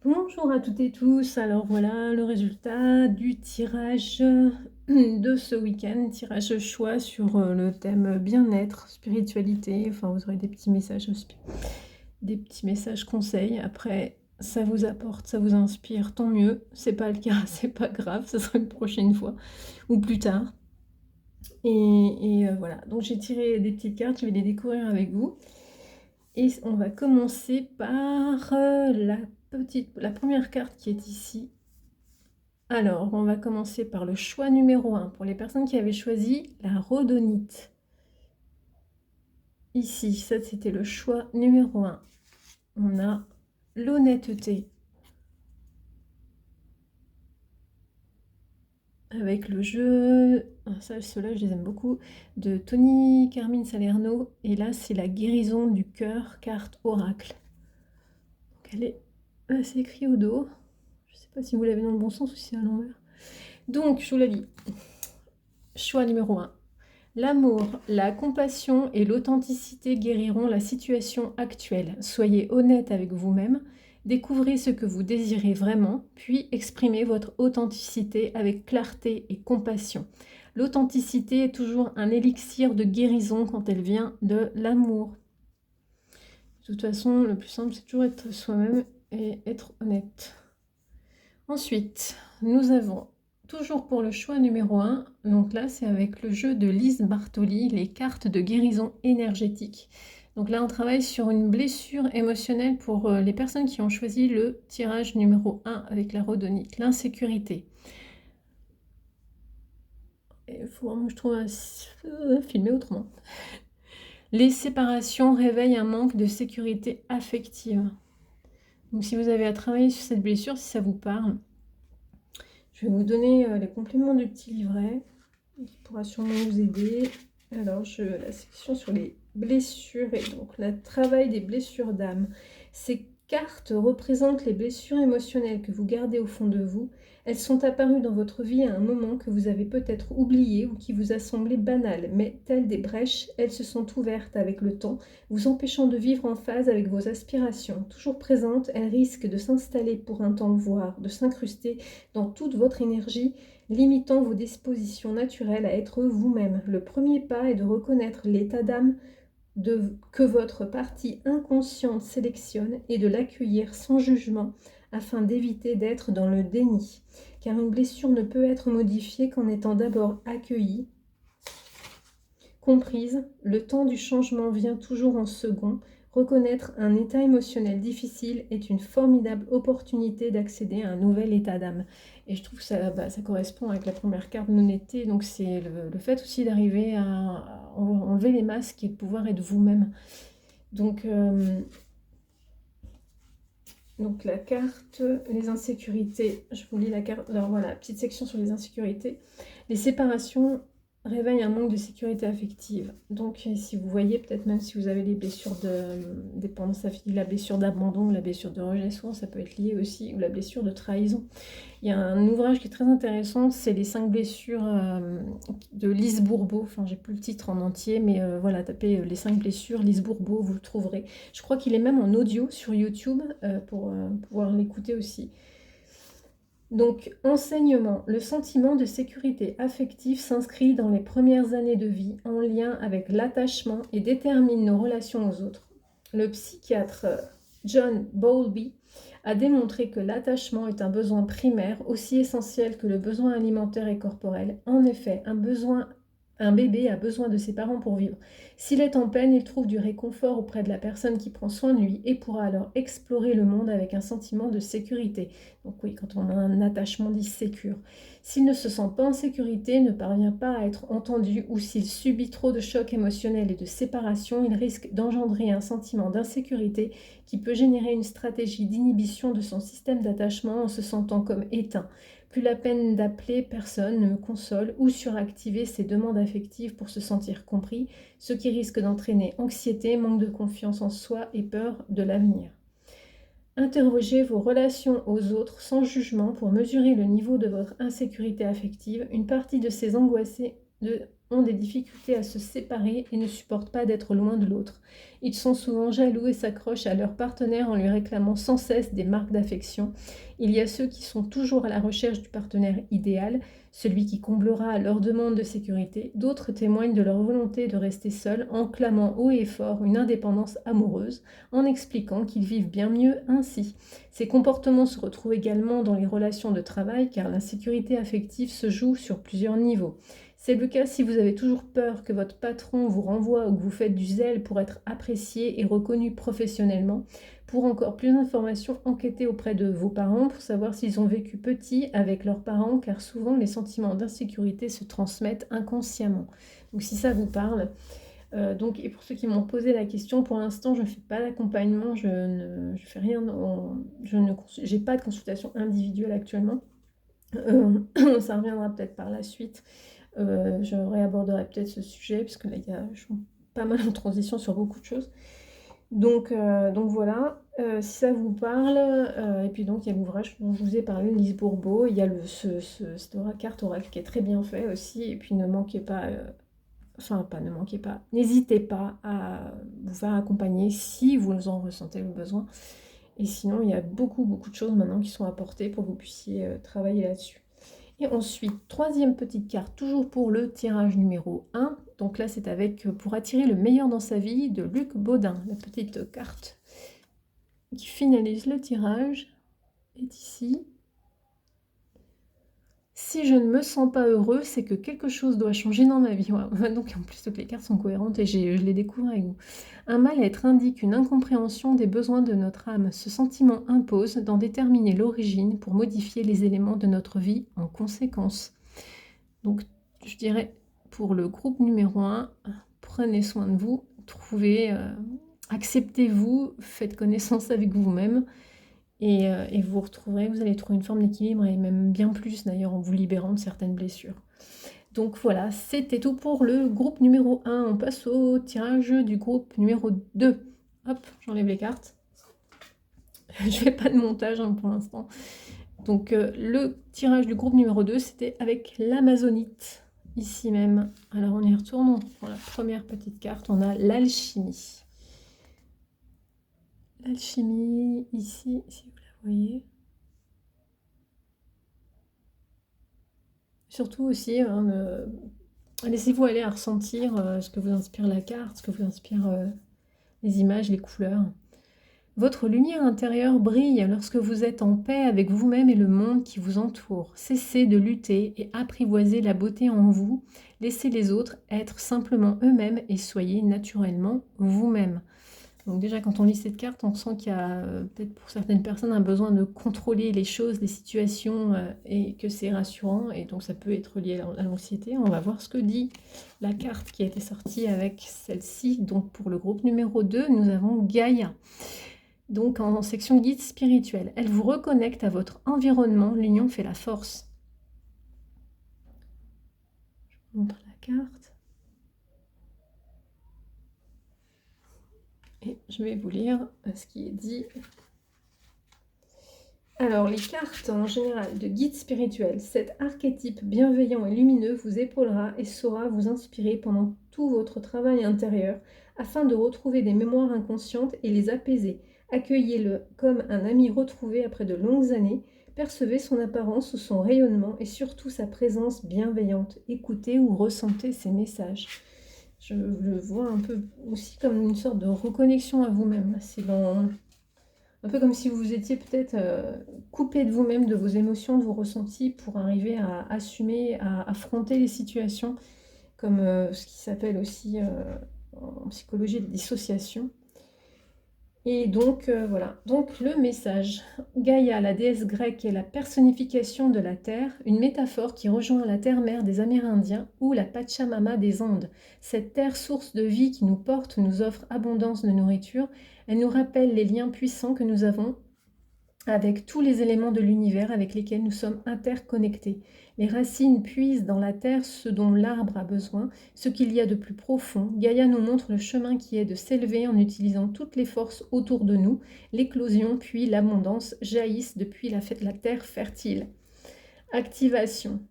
Bonjour à toutes et tous, alors voilà le résultat du tirage de ce week-end, tirage choix sur le thème bien-être, spiritualité, enfin vous aurez des petits messages, des petits messages conseils, après ça vous apporte, ça vous inspire, tant mieux, c'est pas le cas, c'est pas grave, ça sera une prochaine fois ou plus tard. Voilà, donc j'ai tiré des petites cartes, je vais les découvrir avec vous. Et on va commencer par la première carte qui est ici. Alors, on va commencer par le choix numéro 1 pour les personnes qui avaient choisi la rhodonite. Ici, ça c'était le choix numéro 1. On a l'honnêteté avec le jeu, ça, ceux-là je les aime beaucoup, de Tony Carmine Salerno. Et là, c'est la guérison du cœur, carte oracle. Donc elle est, c'est écrit au dos. Je ne sais pas si vous l'avez dans le bon sens ou si c'est à l'envers. Donc, je vous la lis. Choix numéro 1. L'amour, la compassion et l'authenticité guériront la situation actuelle. Soyez honnête avec vous-même, découvrez ce que vous désirez vraiment, puis exprimez votre authenticité avec clarté et compassion. L'authenticité est toujours un élixir de guérison quand elle vient de l'amour. De toute façon, le plus simple, c'est toujours être soi-même et être honnête. Ensuite, nous avons toujours pour le choix numéro 1, donc là c'est avec le jeu de Lise Bartoli, les cartes de guérison énergétique. Donc là on travaille sur une blessure émotionnelle pour les personnes qui ont choisi le tirage numéro 1 avec la rhodonite, l'insécurité. Il faut vraiment que je trouve filmer autrement. Les séparations réveillent un manque de sécurité affective. Donc si vous avez à travailler sur cette blessure, si ça vous parle, je vais vous donner les compléments du petit livret qui pourra sûrement vous aider. Alors, la section sur les blessures et donc le travail des blessures d'âme. Ces cartes représentent les blessures émotionnelles que vous gardez au fond de vous. Elles sont apparues dans votre vie à un moment que vous avez peut-être oublié ou qui vous a semblé banal, mais telles des brèches, elles se sont ouvertes avec le temps, vous empêchant de vivre en phase avec vos aspirations. Toujours présentes, elles risquent de s'installer pour un temps, voire de s'incruster dans toute votre énergie, limitant vos dispositions naturelles à être vous-même. Le premier pas est de reconnaître l'état d'âme que votre partie inconsciente sélectionne et de l'accueillir sans jugement afin d'éviter d'être dans le déni. Car une blessure ne peut être modifiée qu'en étant d'abord accueillie, comprise. Le temps du changement vient toujours en second. Reconnaître un état émotionnel difficile est une formidable opportunité d'accéder à un nouvel état d'âme. Et je trouve que ça correspond avec la première carte de l'honnêteté. Donc c'est le fait aussi d'arriver à enlever les masques et de pouvoir être vous-même. Donc la carte, les insécurités, je vous lis la carte. Alors voilà, petite section sur les insécurités. Les séparations réveille un manque de sécurité affective. Donc, si vous voyez, peut-être même si vous avez les blessures de dépendance affective, la blessure d'abandon, la blessure de rejet, souvent ça peut être lié aussi, ou la blessure de trahison. Il y a un ouvrage qui est très intéressant, c'est les 5 blessures de Lise Bourbeau. Enfin, j'ai plus le titre en entier, mais voilà, tapez les 5 blessures, Lise Bourbeau, vous le trouverez. Je crois qu'il est même en audio sur YouTube pour pouvoir l'écouter aussi. Donc, enseignement. Le sentiment de sécurité affective s'inscrit dans les premières années de vie en lien avec l'attachement et détermine nos relations aux autres. Le psychiatre John Bowlby a démontré que l'attachement est un besoin primaire aussi essentiel que le besoin alimentaire et corporel. En effet, un bébé a besoin de ses parents pour vivre. S'il est en peine, il trouve du réconfort auprès de la personne qui prend soin de lui et pourra alors explorer le monde avec un sentiment de sécurité. Donc oui, quand on a un attachement dit sécure. S'il ne se sent pas en sécurité, ne parvient pas à être entendu ou s'il subit trop de chocs émotionnels et de séparation, il risque d'engendrer un sentiment d'insécurité qui peut générer une stratégie d'inhibition de son système d'attachement en se sentant comme éteint. Plus la peine d'appeler personne ne console ou suractiver ses demandes affectives pour se sentir compris, ce qui risque d'entraîner anxiété, manque de confiance en soi et peur de l'avenir. Interrogez vos relations aux autres sans jugement pour mesurer le niveau de votre insécurité affective. Une partie de ces angoissés ont des difficultés à se séparer et ne supportent pas d'être loin de l'autre. Ils sont souvent jaloux et s'accrochent à leur partenaire en lui réclamant sans cesse des marques d'affection. Il y a ceux qui sont toujours à la recherche du partenaire idéal, celui qui comblera leurs demandes de sécurité. D'autres témoignent de leur volonté de rester seuls en clamant haut et fort une indépendance amoureuse, en expliquant qu'ils vivent bien mieux ainsi. Ces comportements se retrouvent également dans les relations de travail car l'insécurité affective se joue sur plusieurs niveaux. C'est le cas si vous avez toujours peur que votre patron vous renvoie ou que vous faites du zèle pour être apprécié et reconnu professionnellement. Pour encore plus d'informations, enquêtez auprès de vos parents pour savoir s'ils ont vécu petit avec leurs parents car souvent les sentiments d'insécurité se transmettent inconsciemment. Donc si ça vous parle, et pour ceux qui m'ont posé la question, pour l'instant, je ne fais pas d'accompagnement, je fais rien, j'ai pas de consultation individuelle actuellement. Ça reviendra peut-être par la suite. Je réaborderai peut-être ce sujet, parce que là, je suis pas mal en transition sur beaucoup de choses. Donc voilà, si ça vous parle, et puis donc il y a l'ouvrage dont je vous ai parlé, Lise Bourbeau, il y a cette carte oracle qui est très bien fait aussi, et puis ne manquez pas... n'hésitez pas à vous faire accompagner si vous en ressentez le besoin. Et sinon, il y a beaucoup de choses maintenant qui sont apportées pour que vous puissiez travailler là-dessus. Et ensuite, troisième petite carte, toujours pour le tirage numéro 1. Donc là, c'est avec Pour attirer le meilleur dans sa vie de Luc Baudin. La petite carte qui finalise le tirage est ici. Si je ne me sens pas heureux, c'est que quelque chose doit changer dans ma vie. Ouais. Donc en plus, toutes les cartes sont cohérentes et je les découvre avec vous. Un mal-être indique une incompréhension des besoins de notre âme. Ce sentiment impose d'en déterminer l'origine pour modifier les éléments de notre vie en conséquence. Donc je dirais pour le groupe numéro 1, prenez soin de vous, acceptez-vous, faites connaissance avec vous-même. Et vous allez trouver une forme d'équilibre et même bien plus d'ailleurs en vous libérant de certaines blessures. Donc voilà, c'était tout pour le groupe numéro 1. On passe au tirage du groupe numéro 2. Hop, j'enlève les cartes. Je fais pas de montage pour l'instant. Donc le tirage du groupe numéro 2, c'était avec l'Amazonite, ici même. Alors on y retourne, pour la première petite carte, on a l'alchimie. L'alchimie, ici, si vous la voyez. Surtout aussi, laissez-vous aller à ressentir ce que vous inspire la carte, ce que vous inspire les images, les couleurs. Votre lumière intérieure brille lorsque vous êtes en paix avec vous-même et le monde qui vous entoure. Cessez de lutter et apprivoisez la beauté en vous. Laissez les autres être simplement eux-mêmes et soyez naturellement vous-même. Donc déjà, quand on lit cette carte, on sent qu'il y a peut-être pour certaines personnes un besoin de contrôler les choses, les situations, et que c'est rassurant. Et donc ça peut être lié à l'anxiété. On va voir ce que dit la carte qui a été sortie avec celle-ci. Donc pour le groupe numéro 2, nous avons Gaïa. Donc en section guide spirituel. Elle vous reconnecte à votre environnement. L'union fait la force. Je vous montre la carte. Et je vais vous lire ce qui est dit. Alors, les cartes en général de guide spirituel, cet archétype bienveillant et lumineux vous épaulera et saura vous inspirer pendant tout votre travail intérieur afin de retrouver des mémoires inconscientes et les apaiser. Accueillez-le comme un ami retrouvé après de longues années. Percevez son apparence ou son rayonnement et surtout sa présence bienveillante. Écoutez ou ressentez ses messages. Je le vois un peu aussi comme une sorte de reconnexion à vous-même. C'est un peu comme si vous étiez peut-être coupé de vous-même, de vos émotions, de vos ressentis pour arriver à assumer, à affronter les situations, comme ce qui s'appelle aussi en psychologie la dissociation. Et donc voilà, donc le message. Gaïa, la déesse grecque, est la personnification de la terre, une métaphore qui rejoint la terre-mère des Amérindiens ou la Pachamama des Andes. Cette terre, source de vie qui nous porte, nous offre abondance de nourriture. Elle nous rappelle les liens puissants que nous avons avec tous les éléments de l'univers avec lesquels nous sommes interconnectés. Les racines puisent dans la terre ce dont l'arbre a besoin, ce qu'il y a de plus profond. Gaïa nous montre le chemin qui est de s'élever en utilisant toutes les forces autour de nous. L'éclosion puis l'abondance jaillissent depuis la terre fertile. Activation.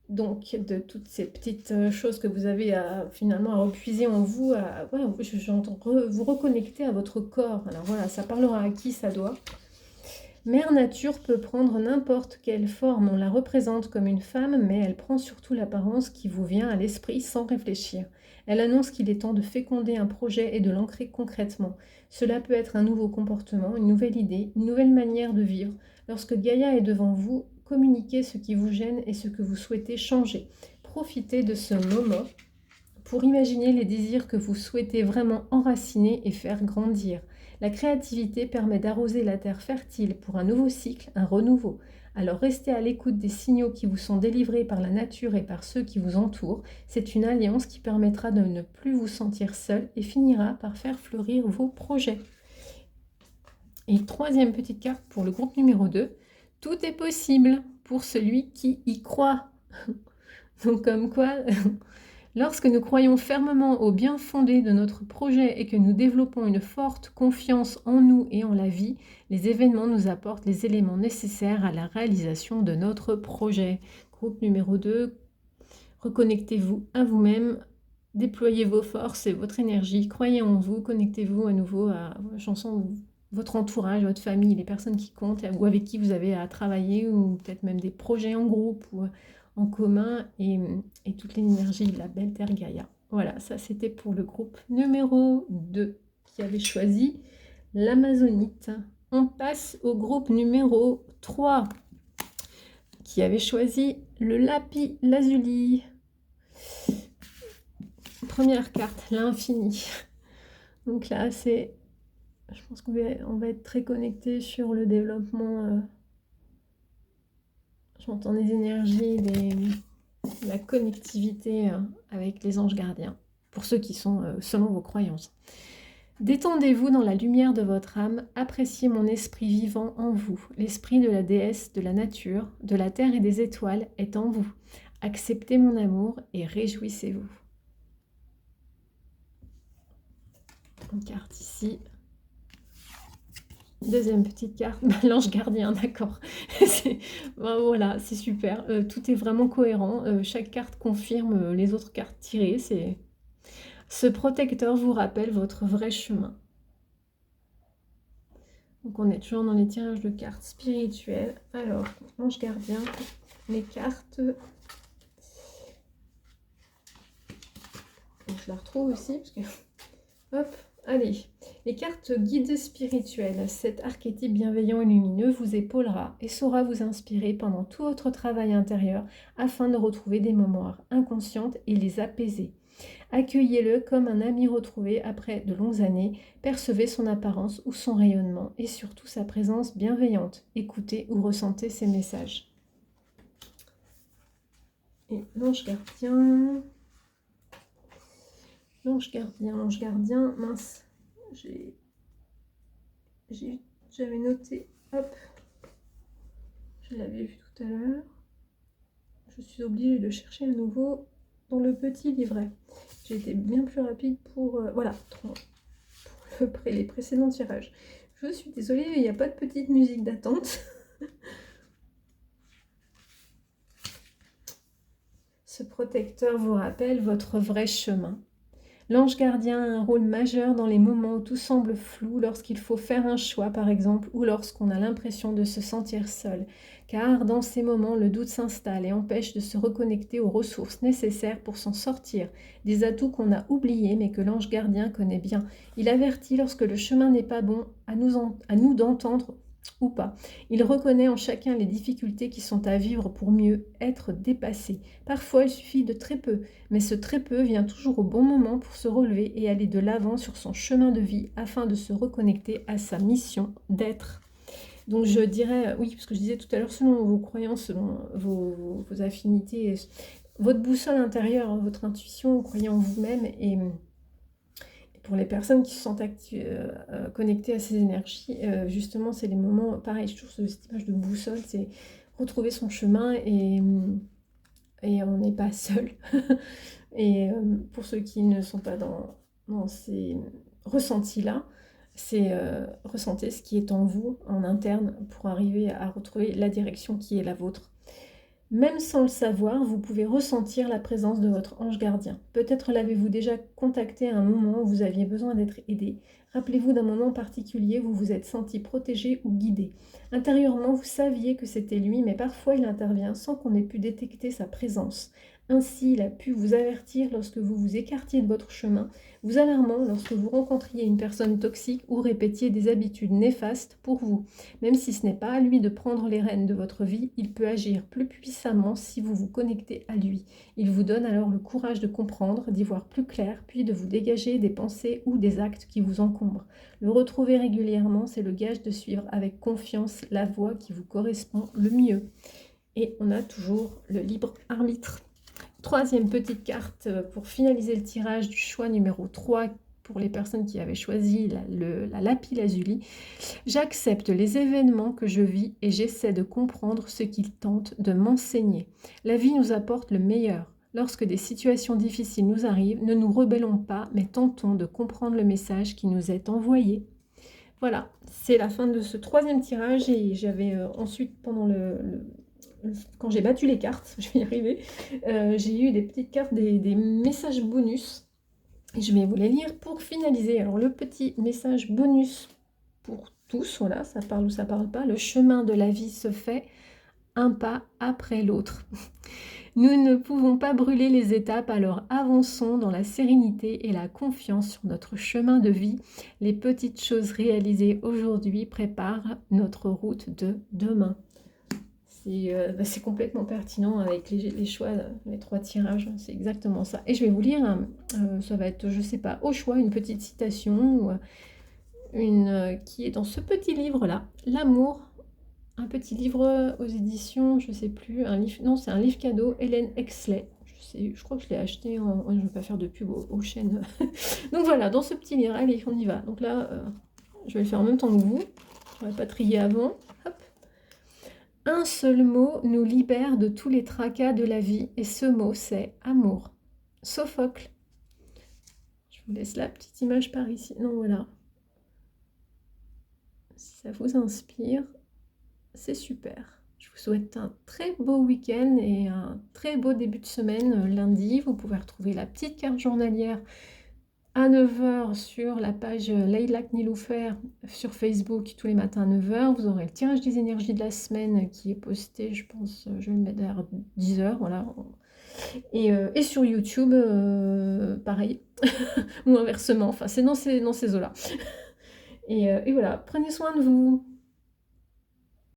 Donc, de toutes ces petites choses que vous avez finalement à repuiser en vous, ouais, j'entends vous reconnecter à votre corps. Alors voilà, ça parlera à qui ça doit. Mère Nature peut prendre n'importe quelle forme, on la représente comme une femme, mais elle prend surtout l'apparence qui vous vient à l'esprit sans réfléchir. Elle annonce qu'il est temps de féconder un projet et de l'ancrer concrètement. Cela peut être un nouveau comportement, une nouvelle idée, une nouvelle manière de vivre. Lorsque Gaïa est devant vous, communiquez ce qui vous gêne et ce que vous souhaitez changer. Profitez de ce moment pour imaginer les désirs que vous souhaitez vraiment enraciner et faire grandir. La créativité permet d'arroser la terre fertile pour un nouveau cycle, un renouveau. Alors restez à l'écoute des signaux qui vous sont délivrés par la nature et par ceux qui vous entourent. C'est une alliance qui permettra de ne plus vous sentir seul et finira par faire fleurir vos projets. Et troisième petite carte pour le groupe numéro 2. Tout est possible pour celui qui y croit. Donc comme quoi... Lorsque nous croyons fermement au bien fondé de notre projet et que nous développons une forte confiance en nous et en la vie, les événements nous apportent les éléments nécessaires à la réalisation de notre projet. Groupe numéro 2, reconnectez-vous à vous-même, déployez vos forces et votre énergie, croyez en vous, connectez-vous à nouveau à votre entourage, votre famille, les personnes qui comptent ou avec qui vous avez à travailler ou peut-être même des projets en groupe ou en commun et toute l'énergie de la belle Terre Gaïa. Voilà, ça c'était pour le groupe numéro 2 qui avait choisi l'Amazonite. On passe au groupe numéro 3 qui avait choisi le lapis lazuli. Première carte, l'infini. Donc là, je pense qu'on va être très connecté sur le développement. J'entends des énergies, la connectivité avec les anges gardiens, pour ceux qui sont selon vos croyances. Détendez-vous dans la lumière de votre âme, appréciez mon esprit vivant en vous. L'esprit de la déesse, de la nature, de la terre et des étoiles est en vous. Acceptez mon amour et réjouissez-vous. Une carte ici. Deuxième petite carte, l'ange gardien, d'accord. Voilà, c'est super. Tout est vraiment cohérent. Chaque carte confirme les autres cartes tirées. Ce protecteur vous rappelle votre vrai chemin. Donc on est toujours dans les tirages de cartes spirituelles. Alors, ange gardien, les cartes. Je la retrouve aussi parce que... Hop, allez. Les cartes guides spirituelles. Cet archétype bienveillant et lumineux vous épaulera et saura vous inspirer pendant tout votre travail intérieur afin de retrouver des mémoires inconscientes et les apaiser. Accueillez-le comme un ami retrouvé après de longues années, percevez son apparence ou son rayonnement et surtout sa présence bienveillante. Écoutez ou ressentez ses messages. Et l'ange gardien... L'ange gardien, mince, j'avais noté, hop, je l'avais vu tout à l'heure, je suis obligée de chercher à nouveau dans le petit livret. J'ai été bien plus rapide pour les précédents tirages. Je suis désolée, il n'y a pas de petite musique d'attente. Ce protecteur vous rappelle votre vrai chemin. L'ange gardien a un rôle majeur dans les moments où tout semble flou, lorsqu'il faut faire un choix par exemple, ou lorsqu'on a l'impression de se sentir seul. Car dans ces moments, le doute s'installe et empêche de se reconnecter aux ressources nécessaires pour s'en sortir. Des atouts qu'on a oubliés mais que l'ange gardien connaît bien. Il avertit lorsque le chemin n'est pas bon, à nous d'entendre ou pas. Il reconnaît en chacun les difficultés qui sont à vivre pour mieux être dépassées. Parfois, il suffit de très peu, mais ce très peu vient toujours au bon moment pour se relever et aller de l'avant sur son chemin de vie afin de se reconnecter à sa mission d'être. Donc je dirais, oui, parce que je disais tout à l'heure, selon vos croyances, selon vos affinités, votre boussole intérieure, votre intuition, croyez en vous-même et... Pour les personnes qui se sentent connectées à ces énergies, justement, c'est les moments, pareil, je trouve cette image de boussole, c'est retrouver son chemin et on n'est pas seul. Et pour ceux qui ne sont pas dans ces ressentis-là, c'est ressentez ce qui est en vous, en interne, pour arriver à retrouver la direction qui est la vôtre. Même sans le savoir, vous pouvez ressentir la présence de votre ange gardien. Peut-être l'avez-vous déjà contacté à un moment où vous aviez besoin d'être aidé. Rappelez-vous d'un moment particulier où vous vous êtes senti protégé ou guidé. Intérieurement, vous saviez que c'était lui, mais parfois il intervient sans qu'on ait pu détecter sa présence. Ainsi, il a pu vous avertir lorsque vous vous écartiez de votre chemin, vous alarmant lorsque vous rencontriez une personne toxique ou répétiez des habitudes néfastes pour vous. Même si ce n'est pas à lui de prendre les rênes de votre vie, il peut agir plus puissamment si vous vous connectez à lui. Il vous donne alors le courage de comprendre, d'y voir plus clair, puis de vous dégager des pensées ou des actes qui vous encombrent. Le retrouver régulièrement, c'est le gage de suivre avec confiance la voie qui vous correspond le mieux. Et on a toujours le libre arbitre. Troisième petite carte pour finaliser le tirage du choix numéro 3 pour les personnes qui avaient choisi la lapis lazuli. J'accepte les événements que je vis et j'essaie de comprendre ce qu'ils tentent de m'enseigner. La vie nous apporte le meilleur. Lorsque des situations difficiles nous arrivent, ne nous rebellons pas, mais tentons de comprendre le message qui nous est envoyé. Voilà, c'est la fin de ce troisième tirage et j'avais ensuite, pendant quand j'ai battu les cartes, je vais y arriver, j'ai eu des petites cartes, des messages bonus. Et je vais vous les lire pour finaliser. Alors le petit message bonus pour tous, voilà, ça parle ou ça parle pas. Le chemin de la vie se fait un pas après l'autre. Nous ne pouvons pas brûler les étapes, alors avançons dans la sérénité et la confiance sur notre chemin de vie. Les petites choses réalisées aujourd'hui préparent notre route de demain. C'est complètement pertinent avec les choix, les 3 tirages, c'est exactement ça. Et je vais vous lire, ça va être, je sais pas, au choix, une petite citation qui est dans ce petit livre-là, L'amour, un petit livre aux éditions, je sais plus, non, c'est un livre cadeau, Hélène Exley. Je crois que je l'ai acheté, je ne vais pas faire de pub aux chaînes. Donc voilà, dans ce petit livre, allez, on y va. Donc là, je vais le faire en même temps que vous, je n'aurais pas trié avant. Hop. Un seul mot nous libère de tous les tracas de la vie, et ce mot, c'est amour. Sophocle. Je vous laisse la petite image par ici. Non, voilà. Si ça vous inspire, c'est super. Je vous souhaite un très beau week-end et un très beau début de semaine lundi. Vous pouvez retrouver la petite carte journalière à 9 h sur la page Leïla Kniloufer sur Facebook tous les matins à 9 h. Vous aurez le tirage des énergies de la semaine qui est posté, je pense, je vais le mettre vers 10 h, voilà. Et sur YouTube, pareil, ou inversement, enfin c'est dans ces eaux-là. Et voilà, prenez soin de vous.